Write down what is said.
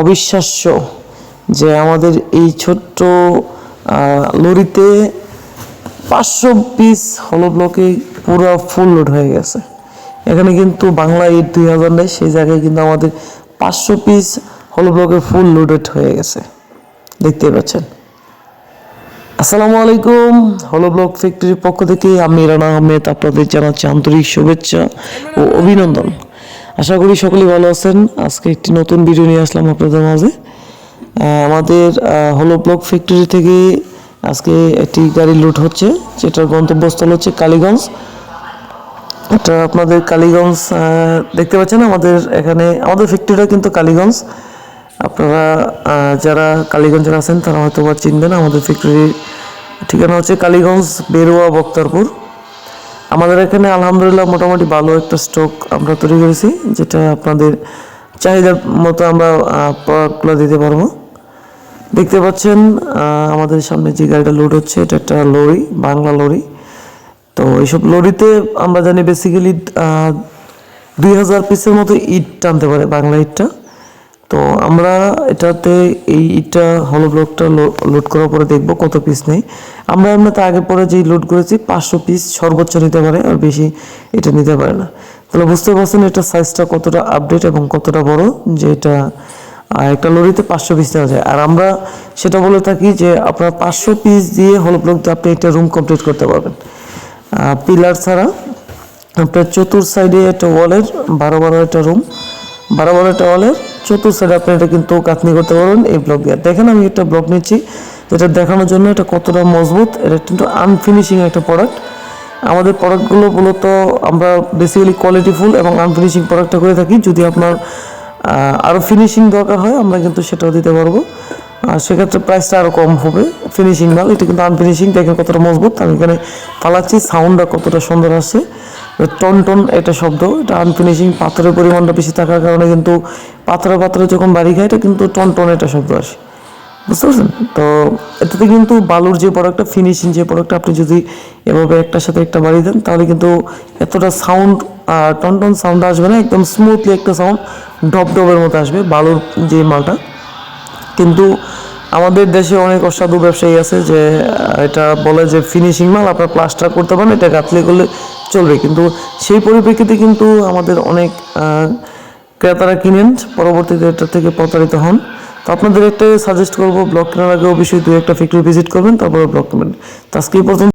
অবিশ্বাস্য যে আমাদের এই ছোট্ট লরিতে 500 পিস হলো ব্লকে পুরো ফুল লোড হয়ে গেছে। এখানে কিন্তু বাংলা ইট 2000 নেই, সেই জায়গায় কিন্তু আমাদের 500 পিস হলো ব্লকে ফুল লোডেড হয়ে গেছে, দেখতে পাচ্ছেন। আসসালামু আলাইকুম, হলো ব্লক ফ্যাক্টরির পক্ষ থেকে আমি রানা আহমেদ আপনাদের জানাচ্ছি আন্তরিক শুভেচ্ছা ও অভিনন্দন। আশা করি সকলেই ভালো আছেন। আজকে একটি নতুন ভিডিও নিয়ে আসলাম আপনাদের মাঝে। আমাদের হলো ব্লক ফ্যাক্টরি থেকে আজকে একটি গাড়ি লুট হচ্ছে, যেটার গন্তব্যস্থল হচ্ছে কালীগঞ্জ। এটা আপনাদের কালীগঞ্জ দেখতে পাচ্ছেন। আমাদের এখানে আমাদের ফ্যাক্টরিটা কিন্তু কালীগঞ্জ। আপনারা যারা কালীগঞ্জের আছেন তারা হয়তো বা চিনবেন। আমাদের ফ্যাক্টরির ঠিকানা হচ্ছে কালীগঞ্জ বেরোয়া বক্তারপুর। আমাদের এখানে আলহামদুলিল্লাহ মোটামুটি ভালো একটা স্টক আমরা তৈরি করেছি, যেটা আপনাদের চাহিদার মতো আমরা প্রোডাক্টগুলো দিতে পারবো। দেখতে পাচ্ছেন আমাদের সামনে যে গাড়িটা লোড হচ্ছে, এটা একটা লরি, বাংলা লরি। তো এইসব লরিতে আমরা জানি বেসিক্যালি 2000 পিসের মতো ইট টানতে পারে, বাংলা ইটটা। তো আমরা এটাতে এই ইটটা হলো ব্লকটা লোড করার পরে দেখবো কত পিস নেই। আমরা এমনিতে আগে পরে যেই লোড করেছি 500 পিস সর্বোচ্চ নিতে পারে, আর বেশি এটা নিতে পারে না। তাহলে বুঝতে পারছেন এটা সাইজটা কতটা আপডেট এবং কতটা বড়, যে এটা একটা লরিতে 500 পিস নেওয়া যায়। আর আমরা সেটা বলে থাকি যে আপনার 500 পিস দিয়ে হলো ব্লক দিয়ে আপনি একটা রুম কমপ্লিট করতে পারবেন, পিলার ছাড়া। আপনার চতুর সাইডে একটা ওয়ালের 12 একটা রুম, 12 একটা ওয়ালের চতুর সাইডে আপনি এটা কিন্তু গাঁথনি করতে পারবেন এই ব্লক দিয়ে। দেখেন আমি একটা ব্লক নিচ্ছি, যেটা দেখানোর জন্য এটা কতটা মজবুত। এটা কিন্তু আনফিনিশিং একটা প্রোডাক্ট। আমাদের প্রোডাক্টগুলো মূলত আমরা বেসিক্যালি কোয়ালিটিফুল এবং আনফিনিশিং প্রোডাক্টটা করে থাকি। যদি আপনার আরও ফিনিশিং দরকার হয় আমরা কিন্তু সেটাও দিতে পারবো, সেক্ষেত্রে প্রাইসটা আরও কম হবে। ফিনিশিং মাল, এটা কিন্তু আনফিনিশিং। দেখেন কতটা মজবুত। আমি এখানে ফালাচ্ছি, সাউন্ডটা কতটা সুন্দর আসছে, টন টন একটা শব্দ। এটা আনফিনিশিং, পাথরের পরিমাণটা বেশি থাকার কারণে কিন্তু পাথরে যখন বাড়ি খায় এটা কিন্তু টন টন একটা শব্দ আসে, বুঝতে পারছেন। তো এটাতে কিন্তু বালুর যে প্রোডাক্টটা, ফিনিশিং যে প্রোডাক্টটা, আপনি যদি এভাবে একটার সাথে একটা বাড়ি দেন তাহলে কিন্তু এতটা সাউন্ড টন টন সাউন্ড আসবে না, একদম স্মুথলি একটা সাউন্ড ডবের মতো আসবে বালুর যে মালটা। কিন্তু আমাদের দেশে অনেক অসাধু ব্যবসায়ী আছে যে এটা বলে যে ফিনিশিং মাল, আপনার প্লাস্টার করতে পারেন, এটা গাঁথলে করলে চলবে। কিন্তু সেই পরিপ্রেক্ষিতে কিন্তু আমাদের অনেক ক্রেতারা কিনেন, পরবর্তীতে এটা থেকে প্রতারিত হন। তো আপনাদের একটা সাজেস্ট করবো, ব্লক কেনার আগে অবশ্যই 2-1টা ফ্যাক্টরি ভিজিট করবেন, তারপরে ব্লক কিনবেন। তো আজকে এই পর্যন্ত।